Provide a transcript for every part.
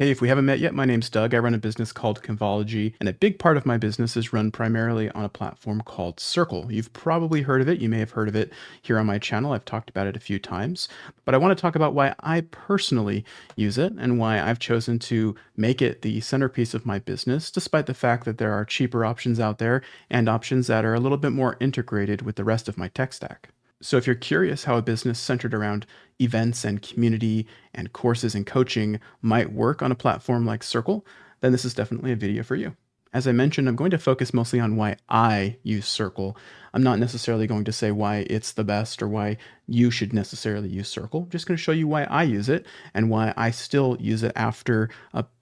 Hey, if we haven't met yet, my name's Doug. I run a business called Convology, and a big part of my business is run primarily on a platform called Circle. You've probably heard of it. You may have heard of it here on my channel. I've talked about it a few times, but I want to talk about why I personally use it and why I've chosen to make it the centerpiece of my business, despite the fact that there are cheaper options out there and options that are a little bit more integrated with the rest of my tech stack. So, if you're curious how a business centered around events and community and courses and coaching might work on a platform like Circle, then this is definitely a video for you. As I mentioned, I'm going to focus mostly on why I use Circle. I'm not necessarily going to say why it's the best or why you should necessarily use Circle. I'm just going to show you why I use it and why I still use it after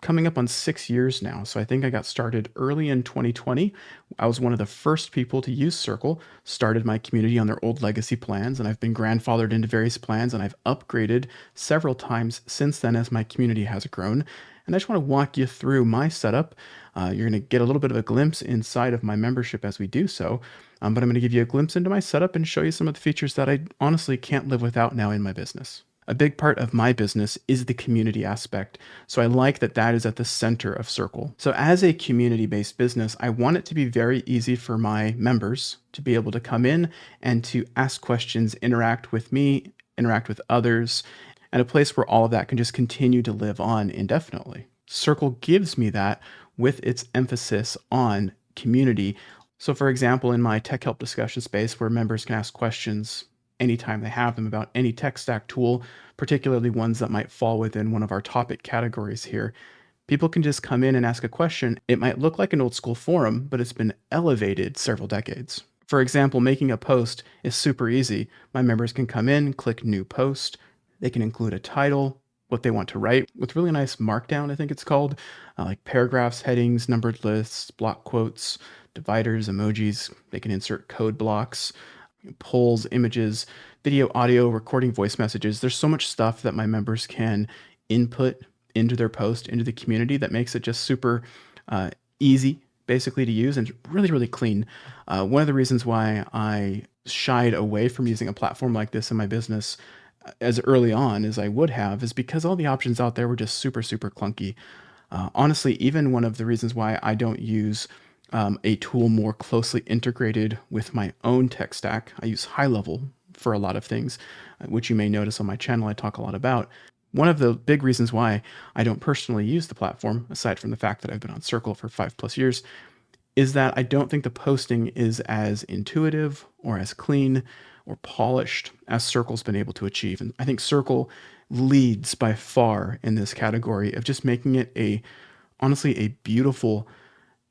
coming up on 6 years now. So I think I got started early in 2020. I was one of the first people to use Circle, started my community on their old legacy plans, and I've been grandfathered into various plans, and I've upgraded several times since then as my community has grown. And I just want to walk you through my setup. You're going to get a little bit of a glimpse inside of my membership as we do so, but I'm going to give you a glimpse into my setup and show you some of the features that I honestly can't live without now in my business. A big part of my business is the community aspect, so I like that that is at the center of Circle. So as a community-based business, I want it to be very easy for my members to be able to come in and to ask questions, interact with me, interact with others, and a place where all of that can just continue to live on indefinitely. Circle gives me that with its emphasis on community. So, for example, in my tech help discussion space where members can ask questions anytime they have them about any tech stack tool, particularly ones that might fall within one of our topic categories here, people can just come in and ask a question. It might look like an old school forum, but it's been elevated several decades. For example, making a post is super easy. My members can come in, click new post. They can include a title, what they want to write with really nice markdown, I think it's called, like paragraphs, headings, numbered lists, block quotes, dividers, emojis. They can insert code blocks, polls, images, video, audio, recording voice messages. There's so much stuff that my members can input into their post, into the community, that makes it just super easy basically to use and really, really clean. One of the reasons why I shied away from using a platform like this in my business as early on as I would have is because all the options out there were just super, super clunky. Honestly, even one of the reasons why I don't use a tool more closely integrated with my own tech stack, I use High Level for a lot of things, which you may notice on my channel I talk a lot about. One of the big reasons why I don't personally use the platform, aside from the fact that I've been on Circle for 5+ years, is that I don't think the posting is as intuitive or as clean or polished as Circle's been able to achieve. And I think Circle leads by far in this category of just making it honestly a beautiful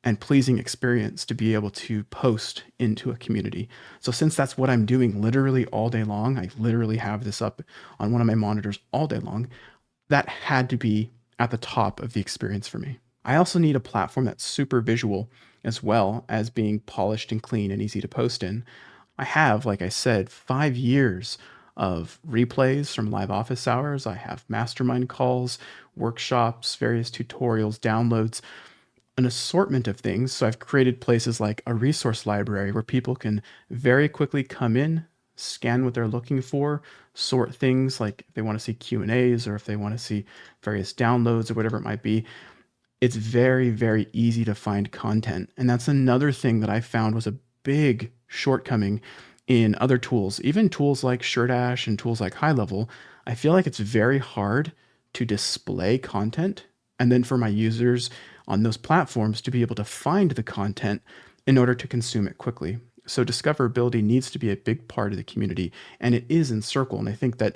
and pleasing experience to be able to post into a community. So since that's what I'm doing literally all day long, I literally have this up on one of my monitors all day long, that had to be at the top of the experience for me. I also need a platform that's super visual as well as being polished and clean and easy to post in. I have, like I said, 5 years of replays from live office hours. I have mastermind calls, workshops, various tutorials, downloads, an assortment of things. So I've created places like a resource library where people can very quickly come in, scan what they're looking for, sort things like if they want to see Q&As or if they want to see various downloads or whatever it might be. It's very, very easy to find content. And that's another thing that I found was a big shortcoming in other tools, even tools like SureDash and tools like High Level. I feel like it's very hard to display content and then for my users on those platforms to be able to find the content in order to consume it quickly. So discoverability needs to be a big part of the community, and it is in Circle. And I think that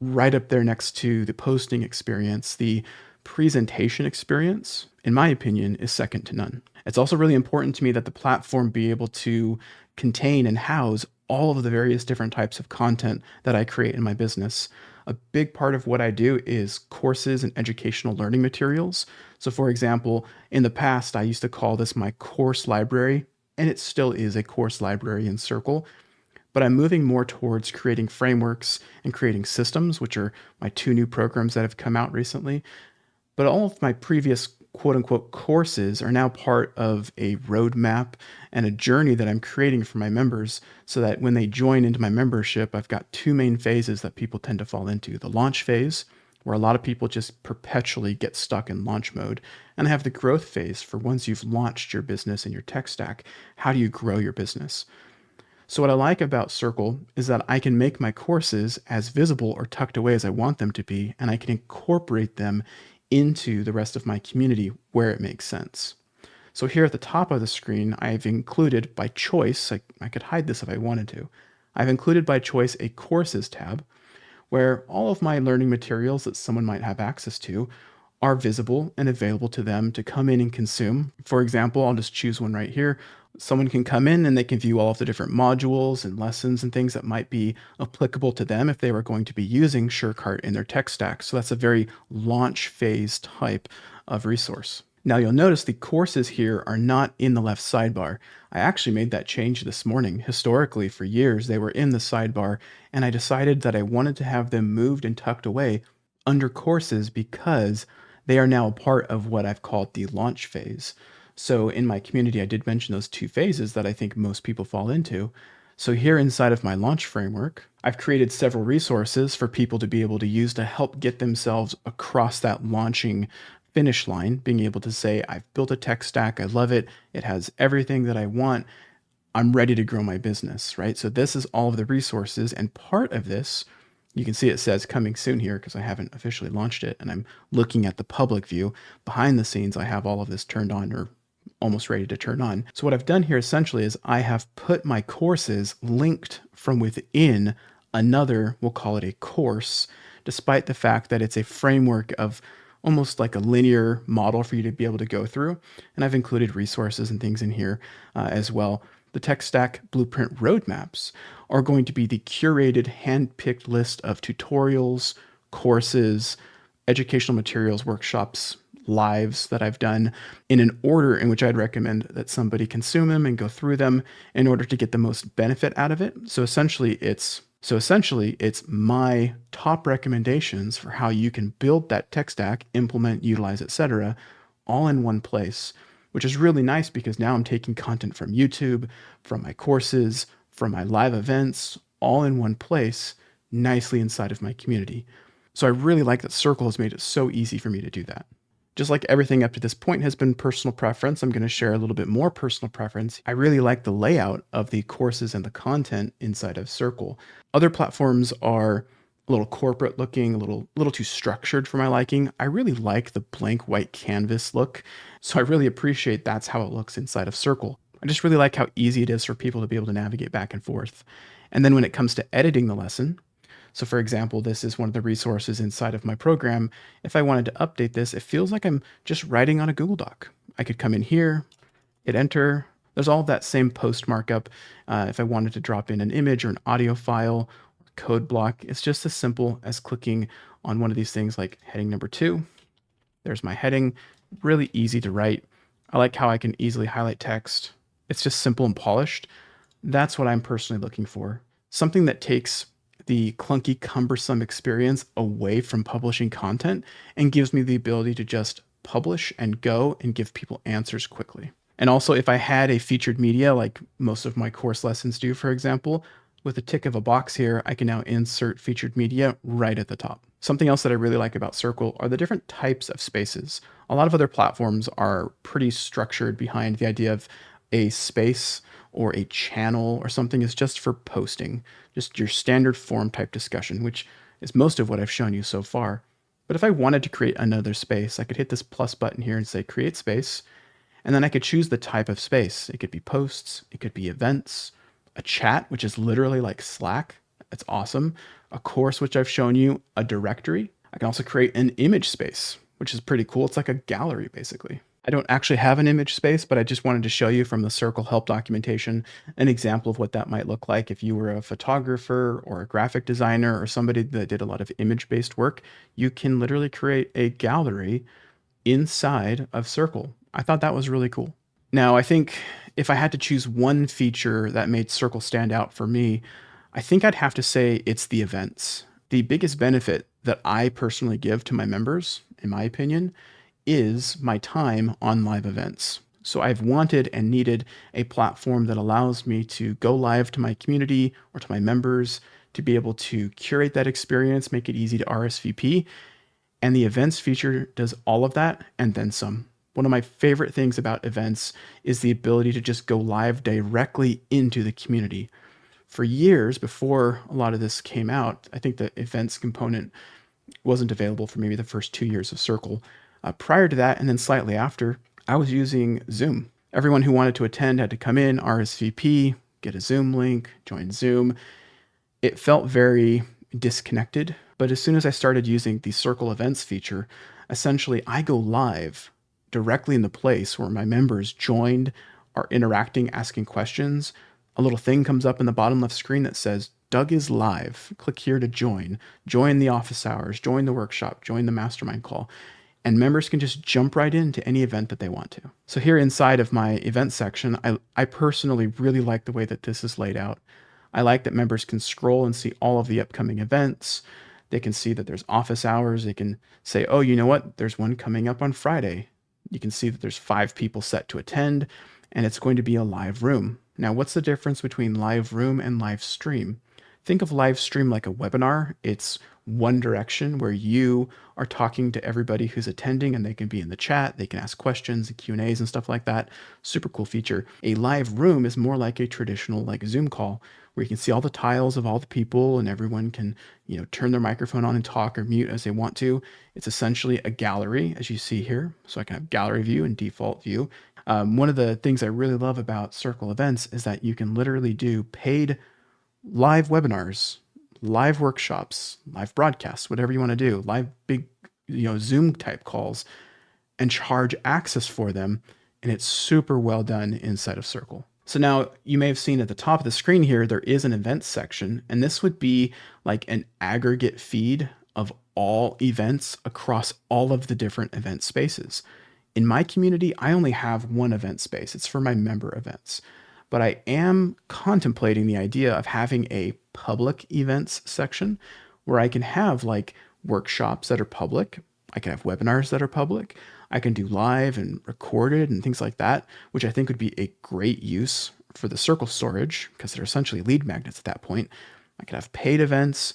right up there next to the posting experience, the presentation experience, in my opinion, is second to none. It's also really important to me that the platform be able to contain and house all of the various different types of content that I create in my business. A big part of what I do is courses and educational learning materials. So for example, in the past, I used to call this my course library, and it still is a course library in Circle, but I'm moving more towards creating frameworks and creating systems, which are my 2 new programs that have come out recently. But all of my previous quote unquote courses are now part of a roadmap and a journey that I'm creating for my members so that when they join into my membership, I've got 2 main phases that people tend to fall into: the launch phase, where a lot of people just perpetually get stuck in launch mode. And I have the growth phase for once you've launched your business and your tech stack, how do you grow your business? So what I like about Circle is that I can make my courses as visible or tucked away as I want them to be, and I can incorporate them into the rest of my community where it makes sense. So here at the top of the screen, I've included by choice, I could hide this if I wanted to, I've included by choice a courses tab where all of my learning materials that someone might have access to are visible and available to them to come in and consume. For example, I'll just choose one right here. Someone can come in and they can view all of the different modules and lessons and things that might be applicable to them if they were going to be using SureCart in their tech stack. So that's a very launch phase type of resource. Now you'll notice the courses here are not in the left sidebar. I actually made that change this morning. Historically, for years, they were in the sidebar, and I decided that I wanted to have them moved and tucked away under courses because they are now a part of what I've called the launch phase. So in my community, I did mention those two phases that I think most people fall into. So here inside of my launch framework, I've created several resources for people to be able to use to help get themselves across that launching finish line, being able to say, I've built a tech stack, I love it, it has everything that I want, I'm ready to grow my business, right? So this is all of the resources, and part of this, you can see it says coming soon here because I haven't officially launched it, and I'm looking at the public view. Behind the scenes, I have all of this turned on or almost ready to turn on. So what I've done here essentially is I have put my courses linked from within another, we'll call it a course, despite the fact that it's a framework of almost like a linear model for you to be able to go through. And I've included resources and things in here as well. The tech stack blueprint roadmaps are going to be the curated, hand-picked list of tutorials, courses, educational materials, workshops, lives that I've done in an order in which I'd recommend that somebody consume them and go through them in order to get the most benefit out of it. So essentially it's my top recommendations for how you can build that tech stack, implement, utilize, etc., all in one place, which is really nice because now I'm taking content from YouTube, from my courses, from my live events, all in one place, nicely inside of my community. So I really like that Circle has made it so easy for me to do that. Just like everything up to this point has been personal preference, I'm going to share a little bit more personal preference. I really like the layout of the courses and the content inside of Circle. Other platforms are a little corporate looking, a little too structured for my liking. I really like the blank white canvas look, so I really appreciate that's how it looks inside of Circle. I just really like how easy it is for people to be able to navigate back and forth. And then when it comes to editing the lesson, so for example, this is one of the resources inside of my program. If I wanted to update this, it feels like I'm just writing on a Google Doc. I could come in here, hit enter. There's all of that same post markup. If I wanted to drop in an image or an audio file, code block, it's just as simple as clicking on one of these things like heading number 2. There's my heading, really easy to write. I like how I can easily highlight text. It's just simple and polished. That's what I'm personally looking for. Something that takes the clunky, cumbersome experience away from publishing content and gives me the ability to just publish and go and give people answers quickly. And also, if I had a featured media, like most of my course lessons do, for example, with a tick of a box here, I can now insert featured media right at the top. Something else that I really like about Circle are the different types of spaces. A lot of other platforms are pretty structured behind the idea of a space or a channel or something is just for posting, just your standard forum type discussion, which is most of what I've shown you so far. But if I wanted to create another space, I could hit this plus button here and say create space, and then I could choose the type of space. It could be posts, it could be events, a chat, which is literally like Slack. That's awesome. A course, which I've shown you, a directory. I can also create an image space, which is pretty cool. It's like a gallery, basically. I don't actually have an image space, but I just wanted to show you from the Circle help documentation an example of what that might look like if you were a photographer or a graphic designer or somebody that did a lot of image-based work. You can literally create a gallery inside of Circle. I thought that was really cool. Now, I think if I had to choose one feature that made Circle stand out for me, I think I'd have to say it's the events. The biggest benefit that I personally give to my members, in my opinion, is my time on live events. So I've wanted and needed a platform that allows me to go live to my community or to my members to be able to curate that experience, make it easy to RSVP, And the events feature does all of that and then some. One of my favorite things about events is the ability to just go live directly into the community. For years before a lot of this came out, I think the events component wasn't available for maybe the first 2 years of Circle. Prior to that, and then slightly after, I was using Zoom. Everyone who wanted to attend had to come in, RSVP, get a Zoom link, join Zoom. It felt very disconnected. But as soon as I started using the Circle Events feature, essentially I go live directly in the place where my members joined, are interacting, asking questions. A little thing comes up in the bottom left screen that says, Doug is live. Click here to join the office hours, join the workshop, join the mastermind call. And members can just jump right into any event that they want to. So here inside of my event section, I personally really like the way that this is laid out. I like that members can scroll and see all of the upcoming events. They can see that there's office hours. They can say, oh, you know what? There's one coming up on Friday. You can see that there's 5 people set to attend, and it's going to be a live room. Now, what's the difference between live room and live stream? Think of live stream like a webinar. It's one direction where you are talking to everybody who's attending, and they can be in the chat, they can ask questions and Q&As and stuff like that. Super cool feature. A live room is more like a traditional like Zoom call, where you can see all the tiles of all the people and everyone can, turn their microphone on and talk or mute as they want to. It's essentially a gallery, as you see here. So I can have gallery view and default view. One of the things I really love about Circle Events is that you can literally do paid live webinars, live workshops, live broadcasts, whatever you want to do, live big, Zoom type calls, and charge access for them. And it's super well done inside of Circle. So now you may have seen at the top of the screen here, there is an events section, and this would be like an aggregate feed of all events across all of the different event spaces. In my community, I only have one event space. It's for my member events. But I am contemplating the idea of having a public events section where I can have like workshops that are public. I can have webinars that are public. I can do live and recorded and things like that, which I think would be a great use for the Circle storage because they're essentially lead magnets at that point. I could have paid events.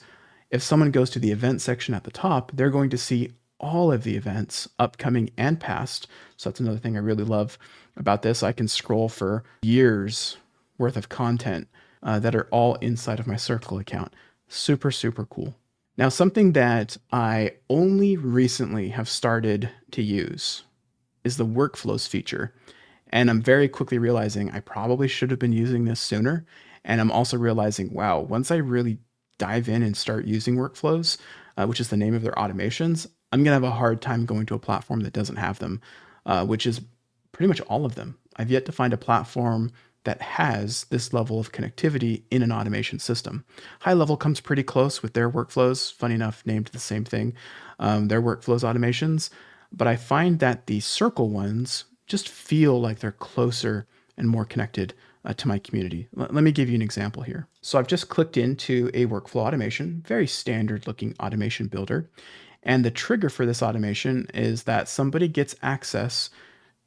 If someone goes to the event section at the top, they're going to see all of the events, upcoming and past. So that's another thing I really love about this. I can scroll for years worth of content that are all inside of my Circle account. Super, super cool. Now, something that I only recently have started to use is the workflows feature. And I'm very quickly realizing I probably should have been using this sooner. And I'm also realizing, wow, once I really dive in and start using workflows, which is the name of their automations, I'm going to have a hard time going to a platform that doesn't have them, which is pretty much all of them. I've yet to find a platform that has this level of connectivity in an automation system. High Level comes pretty close with their workflows, funny enough, named the same thing, their workflows automations. But I find that the Circle ones just feel like they're closer and more connected to my community. Let me give you an example here. So I've just clicked into a workflow automation, very standard looking automation builder. And the trigger for this automation is that somebody gets access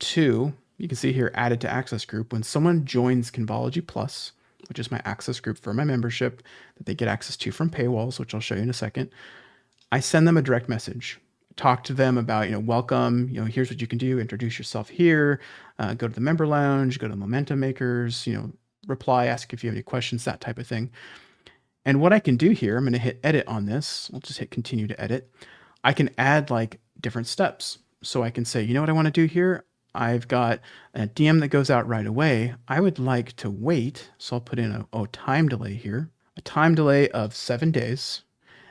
to, you can see here, added to access group. When someone joins Convology Plus, which is my access group for my membership that they get access to from Paywalls, which I'll show you in a second, I send them a direct message. Talk to them about, welcome, here's what you can do, introduce yourself here, go to the member lounge, go to Momentum Makers, reply, ask if you have any questions, that type of thing. And what I can do here, I'm going to hit edit on this. I'll just hit continue to edit. I can add like different steps. So I can say, you know what I want to do here? I've got a DM that goes out right away. I would like to wait. So I'll put in a time delay here, a time delay of 7 days.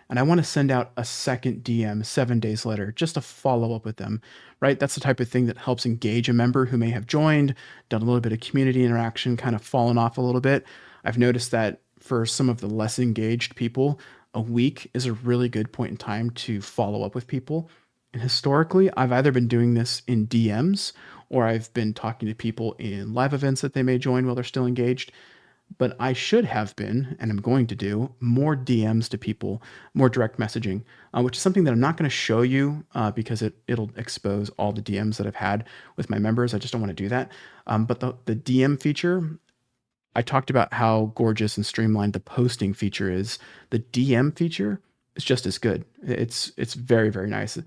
And I want to send out a second DM 7 days later, just to follow up with them, right? That's the type of thing that helps engage a member who may have joined, done a little bit of community interaction, kind of fallen off a little bit. I've noticed that for some of the less engaged people, a week is a really good point in time to follow up with people. And historically, I've either been doing this in DMs or I've been talking to people in live events that they may join while they're still engaged. But I should have been, and I'm going to do, more DMs to people, more direct messaging, which is something that I'm not going to show you because it'll expose all the DMs that I've had with my members. I just don't want to do that. But the DM feature, I talked about how gorgeous and streamlined the posting feature is. The DM feature it's just as good. It's very, very nice.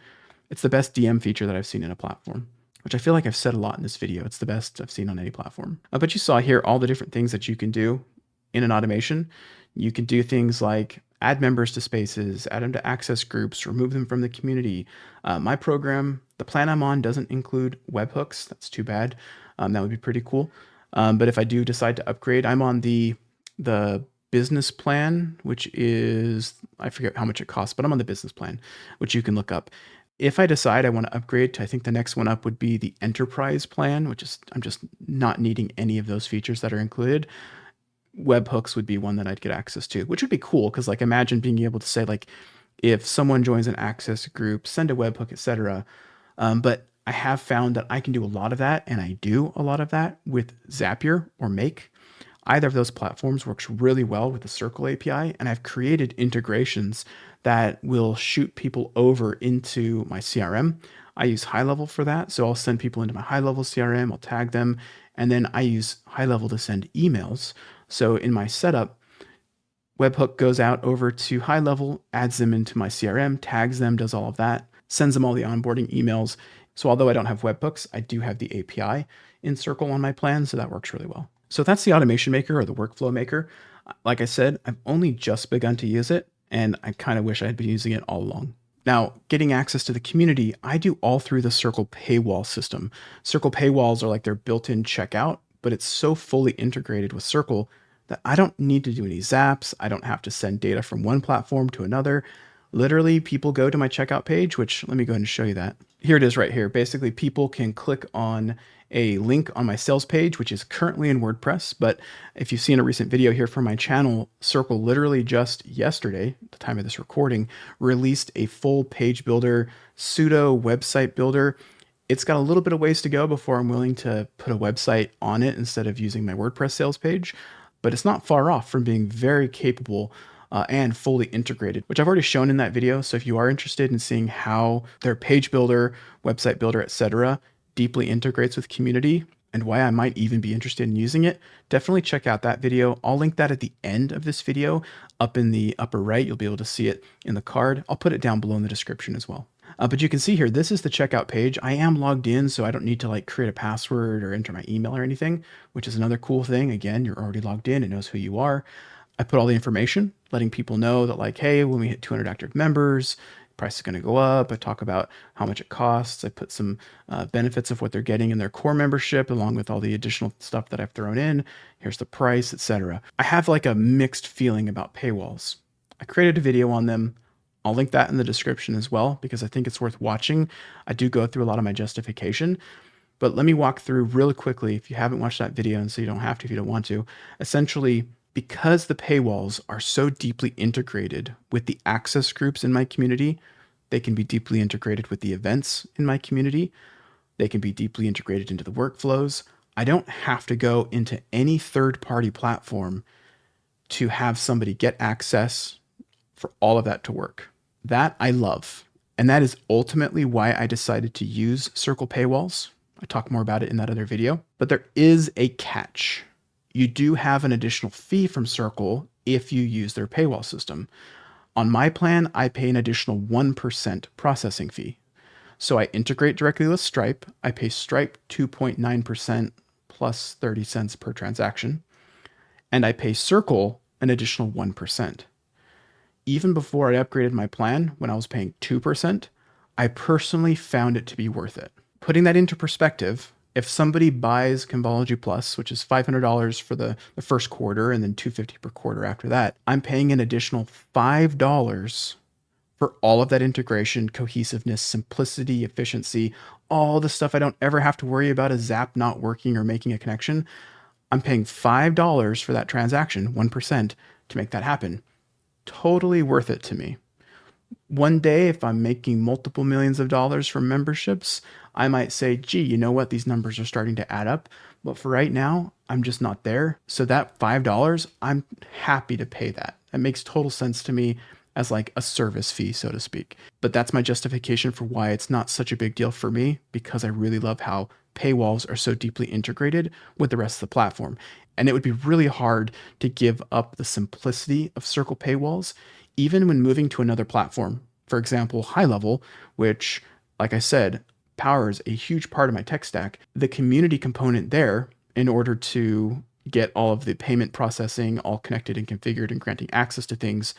It's the best DM feature that I've seen in a platform, which I feel like I've said a lot in this video. It's the best I've seen on any platform. But you saw here all the different things that you can do in an automation. You can do things like add members to spaces, add them to access groups, remove them from the community. My program, the plan I'm on, doesn't include webhooks. That's too bad. That would be pretty cool. But if I do decide to upgrade, I'm on the business plan, which is, I forget how much it costs, but I'm on the business plan, which you can look up. If I decide I want to upgrade to, I think the next one up would be the enterprise plan, which is, I'm just not needing any of those features that are included. Webhooks would be one that I'd get access to, which would be cool. Cause like imagine being able to say like, if someone joins an access group, send a webhook, etc. But I have found that I can do a lot of that, and I do a lot of that with Zapier or Make. Either of those platforms works really well with the Circle API, and I've created integrations that will shoot people over into my CRM. I use HighLevel for that, so I'll send people into my HighLevel CRM, I'll tag them, and then I use HighLevel to send emails. So in my setup, webhook goes out over to HighLevel, adds them into my CRM, tags them, does all of that, sends them all the onboarding emails. So although I don't have webhooks, I do have the API in Circle on my plan, so that works really well. So that's the automation maker or the workflow maker. Like I said, I've only just begun to use it, and I kind of wish I had been using it all along. Now, getting access to the community, I do all through the Circle Paywall system. Circle Paywalls are like their built-in checkout, but it's so fully integrated with Circle that I don't need to do any zaps. I don't have to send data from one platform to another. Literally, people go to my checkout page, which let me go ahead and show you that. Here it is right here. Basically, people can click on a link on my sales page, which is currently in WordPress. But if you've seen a recent video here from my channel, Circle literally just yesterday, at the time of this recording, released a full page builder, pseudo website builder. It's got a little bit of ways to go before I'm willing to put a website on it instead of using my WordPress sales page, but it's not far off from being very capable and fully integrated, which I've already shown in that video. So if you are interested in seeing how their page builder, website builder, etc., deeply integrates with community and why I might even be interested in using it, definitely check out that video. I'll link that at the end of this video. Up in the upper right, you'll be able to see it in the card. I'll put it down below in the description as well. But you can see here, this is the checkout page. I am logged in, so I don't need to like create a password or enter my email or anything, which is another cool thing. Again, you're already logged in. It knows who you are. I put all the information, letting people know that like, hey, when we hit 200 active members, price is going to go up. I talk about how much it costs. I put some benefits of what they're getting in their core membership, along with all the additional stuff that I've thrown in. Here's the price, etc. I have like a mixed feeling about paywalls. I created a video on them. I'll link that in the description as well, because I think it's worth watching. I do go through a lot of my justification, but let me walk through really quickly if you haven't watched that video, and so you don't have to if you don't want to. Essentially, because the paywalls are so deeply integrated with the access groups in my community, they can be deeply integrated with the events in my community. They can be deeply integrated into the workflows. I don't have to go into any third-party platform to have somebody get access for all of that to work. That I love. And that is ultimately why I decided to use Circle Paywalls. I talk more about it in that other video, but there is a catch. You do have an additional fee from Circle if you use their paywall system. On my plan, I pay an additional 1% processing fee. So I integrate directly with Stripe. I pay Stripe 2.9% plus 30 cents per transaction. And I pay Circle an additional 1%. Even before I upgraded my plan, when I was paying 2%, I personally found it to be worth it. Putting that into perspective, if somebody buys Convology Plus, which is $500 for the first quarter and then $250 per quarter after that, I'm paying an additional $5 for all of that integration, cohesiveness, simplicity, efficiency, all the stuff I don't ever have to worry about a Zap not working or making a connection. I'm paying $5 for that transaction, 1%, to make that happen. Totally worth it to me. One day, if I'm making multiple millions of dollars from memberships, I might say, gee, you know what? These numbers are starting to add up. But for right now, I'm just not there. So that $5, I'm happy to pay that. That makes total sense to me as like a service fee, so to speak. But that's my justification for why it's not such a big deal for me, because I really love how paywalls are so deeply integrated with the rest of the platform. And it would be really hard to give up the simplicity of Circle paywalls, even when moving to another platform. For example, High Level, which, like I said, powers a huge part of my tech stack. The community component there, in order to get all of the payment processing all connected and configured and granting access to things,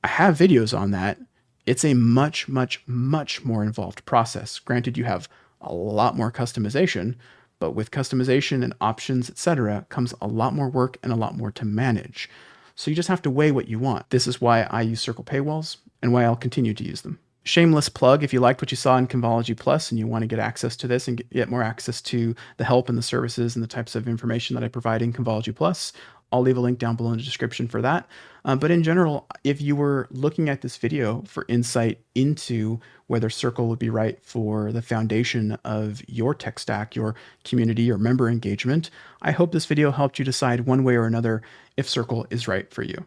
I have videos on that. It's a much, much, much more involved process. Granted, you have a lot more customization, but with customization and options, etc., comes a lot more work and a lot more to manage. So you just have to weigh what you want. This is why I use Circle Paywalls and why I'll continue to use them. Shameless plug, if you liked what you saw in Convology Plus and you want to get access to this and get more access to the help and the services and the types of information that I provide in Convology Plus, I'll leave a link down below in the description for that. But in general, if you were looking at this video for insight into whether Circle would be right for the foundation of your tech stack, your community, or member engagement, I hope this video helped you decide one way or another if Circle is right for you.